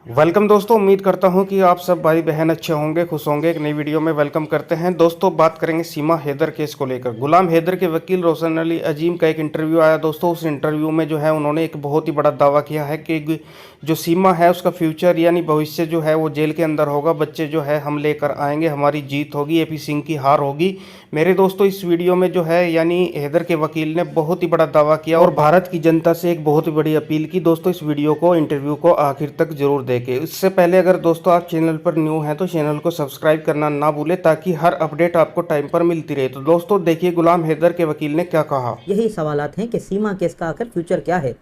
Welcome दोस्तों, उम्मीद करता हूं कि आप सब भाई बहन अच्छे होंगे, खुश होंगे। एक नई वीडियो में वेलकम करते हैं। दोस्तों, बात करेंगे सीमा हैदर केस को लेकर। गुलाम हैदर के वकील रोशन अली अजीम का एक इंटरव्यू आया दोस्तों। उस इंटरव्यू में जो है उन्होंने एक बहुत ही बड़ा दावा किया है कि जो सीमा है उसका फ्यूचर यानी भविष्य जो है वो जेल के अंदर होगा। बच्चे जो है हम लेकर आएंगे, हमारी जीत होगी, एपी सिंह की हार होगी। मेरे दोस्तों, इस वीडियो में जो है यानी हैदर के वकील ने बहुत ही बड़ा दावा किया और भारत की जनता से एक बहुत ही बड़ी अपील की। दोस्तों, इस वीडियो को इंटरव्यू को आखिर तक जरूर देखें। इससे पहले अगर दोस्तों आप चैनल पर न्यू हैं तो चैनल को सब्सक्राइब करना ना भूलें ताकि हर अपडेट आपको टाइम पर मिलती रहे। तो दोस्तों देखिए गुलाम हैदर के वकील ने क्या कहा। यही सवालात हैं कि सीमा केस का आखिर फ्यूचर क्या है।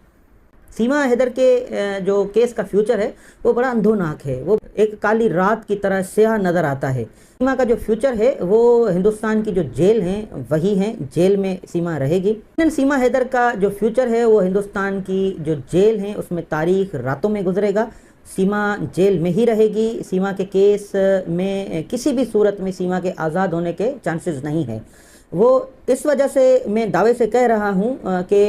सीमा हैदर के जो केस का फ्यूचर है वो बड़ा अंधोनाक है। वो एक काली रात की तरह स्याह नज़र आता है। सीमा का जो फ्यूचर है वो हिंदुस्तान की जो जेल हैं वही हैं, जेल में सीमा रहेगी। लेकिन सीमा हैदर का जो फ्यूचर है वो हिंदुस्तान की जो जेल हैं उसमें तारीख रातों में गुजरेगा। सीमा जेल में ही रहेगी। सीमा के केस में किसी भी सूरत में सीमा के आज़ाद होने के चांसेस नहीं है। वो इस वजह से मैं दावे से कह रहा हूँ कि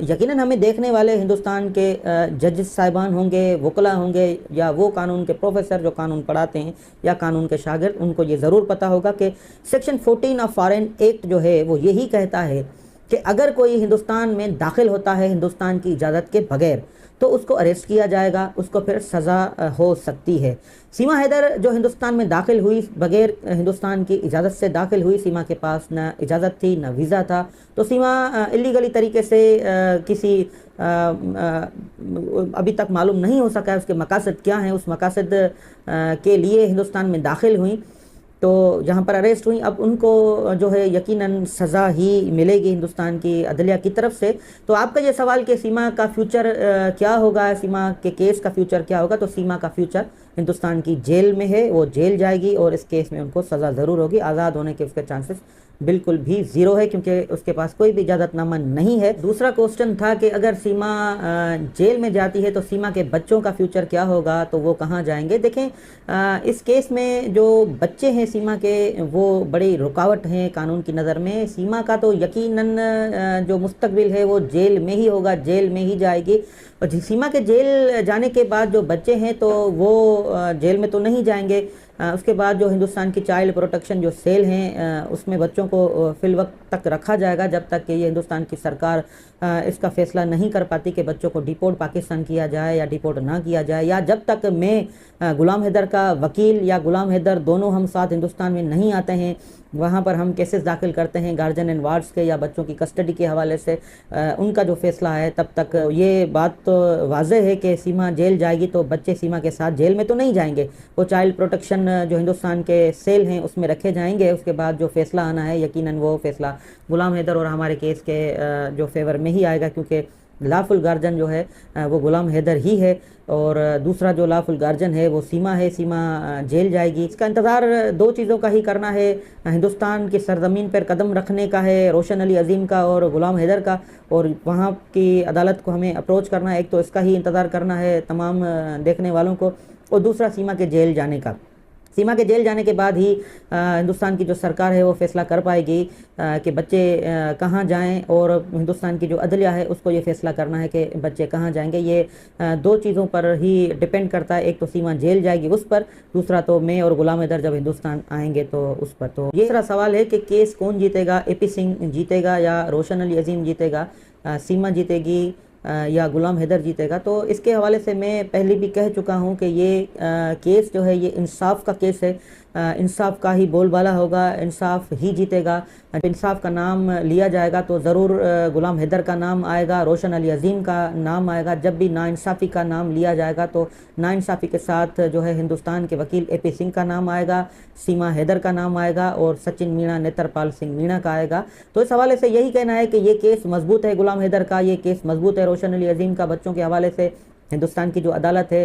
यकीनन हमें देखने वाले हिंदुस्तान के जज साहिबान होंगे, वकला होंगे या वो कानून के प्रोफेसर जो कानून पढ़ाते हैं या कानून के शागिर्द, उनको ये ज़रूर पता होगा कि सेक्शन 14 ऑफ फॉरेन एक्ट जो है वो यही कहता है कि अगर कोई हिंदुस्तान में दाखिल होता है हिंदुस्तान की इजाज़त के बगैर तो उसको अरेस्ट किया जाएगा, उसको फिर सज़ा हो सकती है। सीमा हैदर जो हिंदुस्तान में दाखिल हुई बगैर हिंदुस्तान की इजाज़त से दाखिल हुई, सीमा के पास न इजाज़त थी न वीज़ा था, तो सीमा इलीगली तरीके से किसी अभी तक मालूम नहीं हो सका है उसके मकासद क्या हैं। उस मकासद के लिए हिंदुस्तान में दाखिल हुई तो जहाँ पर अरेस्ट हुई, अब उनको जो है यकीनन सज़ा ही मिलेगी हिंदुस्तान की अदलिया की तरफ से। तो आपका ये सवाल कि सीमा का फ्यूचर क्या होगा, सीमा के केस का फ्यूचर क्या होगा, तो सीमा का फ्यूचर हिंदुस्तान की जेल में है। वो जेल जाएगी और इस केस में उनको सज़ा ज़रूर होगी। आज़ाद होने के उसके चांसेस बिल्कुल भी ज़ीरो है क्योंकि उसके पास कोई भी इजाज़तनामा नहीं है। दूसरा क्वेश्चन था कि अगर सीमा जेल में जाती है तो सीमा के बच्चों का फ्यूचर क्या होगा, तो वो कहाँ जाएंगे। देखें, इस केस में जो बच्चे हैं सीमा के वो बड़ी रुकावट हैं कानून की नज़र में। सीमा का तो यकीनन जो मुस्तकबिल है वो जेल में ही होगा, जेल में ही जाएगी। और सीमा के जेल जाने के बाद जो बच्चे हैं तो वो जेल में तो नहीं जाएंगे। उसके बाद जो हिंदुस्तान की चाइल्ड प्रोटेक्शन जो सेल हैं उसमें बच्चों को फिल वक्त तक रखा जाएगा जब तक कि ये हिंदुस्तान की सरकार इसका फैसला नहीं कर पाती कि बच्चों को डिपोर्ट पाकिस्तान किया जाए या डिपोर्ट ना किया जाए, या जब तक मैं गुलाम हैदर का वकील या गुलाम हैदर दोनों हम साथ हिंदुस्तान में नहीं आते हैं, वहाँ पर हम केसेस दाखिल करते हैं गार्जियन एंड वार्ड्स के या बच्चों की कस्टडी के हवाले से, उनका जो फैसला है तब तक ये बात तो वाज़ेह है कि सीमा जेल जाएगी तो बच्चे सीमा के साथ जेल में तो नहीं जाएंगे। वो चाइल्ड प्रोटेक्शन जो हिंदुस्तान के सेल हैं उसमें रखे जाएंगे। उसके बाद जो फैसला आना है यकीनन वो फैसला गुलाम हैदर और हमारे केस के जो फेवर में ही आएगा, क्योंकि लाफुल गार्जन जो है वो गुलाम हैदर ही है और दूसरा जो लाफुल गार्जन है वो सीमा है। सीमा जेल जाएगी। इसका इंतज़ार दो चीज़ों का ही करना है, हिंदुस्तान की सरजमीन पर कदम रखने का है, रोशन अली अजीम का और गुलाम हैदर का, और वहाँ की अदालत को हमें अप्रोच करना है। एक तो इसका ही इंतज़ार करना है तमाम देखने वालों को, और दूसरा सीमा के जेल जाने का। सीमा के जेल जाने के बाद ही हिंदुस्तान की जो सरकार है वो फैसला कर पाएगी कि बच्चे कहाँ जाएं, और हिंदुस्तान की जो अदलिया है उसको ये फैसला करना है कि बच्चे कहाँ जाएंगे। ये दो चीज़ों पर ही डिपेंड करता है। एक तो सीमा जेल जाएगी उस पर, दूसरा तो मैं और गुलाम हैदर जब हिंदुस्तान आएंगे तो उस पर। तो ये सारा सवाल है कि केस कौन जीतेगा, एपी सिंह जीतेगा या रोशन अली अजीम जीतेगा, सीमा जीतेगी या गुलाम हैदर जीतेगा। तो इसके हवाले से मैं पहले भी कह चुका हूँ कि ये केस जो है ये इंसाफ का केस है। इंसाफ का ही बोलबाला होगा, इंसाफ ही जीतेगा। इंसाफ का नाम लिया जाएगा तो ज़रूर गुलाम हैदर का नाम आएगा, रोशन अली अजीम का नाम आएगा। जब भी नाइंसाफ़ी का नाम लिया जाएगा तो नाइंसाफ़ी के साथ जो है हिंदुस्तान के वकील एपी सिंह का नाम आएगा, सीमा हैदर का नाम आएगा और सचिन मीणा, नेत्रपाल सिंह मीणा का आएगा। तो इस हवाले से यही कहना है कि ये केस मजबूत है गुलाम हैदर का, ये केस मजबूत है रोशन अली अजीम का। बच्चों के हवाले से हिंदुस्तान की जो अदालत है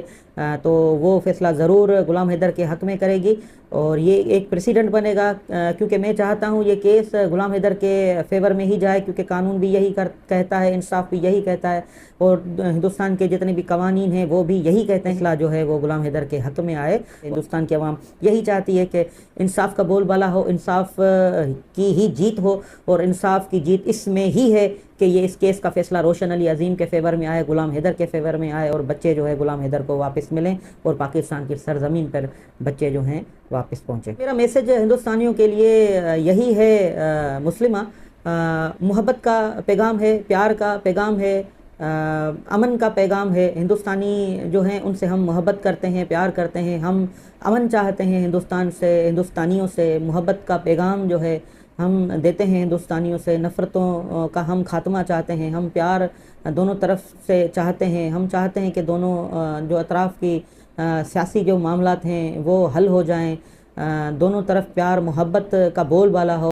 तो वो फैसला ज़रूर गुलाम हैदर के हक़ में करेगी और ये एक प्रेसिडेंट बनेगा, क्योंकि मैं चाहता हूँ ये केस गुलाम हैदर के फेवर में ही जाए, क्योंकि कानून भी यही कहता है, इंसाफ भी यही कहता है और हिंदुस्तान के जितने भी कवानीन हैं वो भी यही कहते हैं फैसला जो है वो गुलाम हैदर के हक़ में आए। हिंदुस्तान की आवाम यही चाहती है कि इंसाफ का बोलबाला हो, इंसाफ की ही जीत हो, और इंसाफ की जीत इसमें ही है कि ये इस केस का फैसला रोशन अली अजीम के फेवर में आए, गुलाम हैदर के फेवर में आए और बच्चे जो है गुलाम हैदर को वापस मिलें और पाकिस्तान की सरजमीन पर बच्चे जो हैं वापस पहुँचें। मेरा मैसेज हिंदुस्तानियों के लिए यही है मुस्लिमा, मोहब्बत का पैगाम है, प्यार का पैगाम है, अमन का पैगाम है। हिंदुस्तानी जो हैं उनसे हम मोहब्बत करते हैं, प्यार करते हैं, हम अमन चाहते हैं हिंदुस्तान से, हिंदुस्तानियों से। मोहब्बत का पैगाम जो है हम देते हैं हिंदुस्तानियों से, नफ़रतों का हम खात्मा चाहते हैं, हम प्यार दोनों तरफ से चाहते हैं। हम चाहते हैं कि दोनों जो अतराफ़ की सियासी जो मामलात हैं वो हल हो जाएं, दोनों तरफ प्यार मोहब्बत का बोलबाला हो।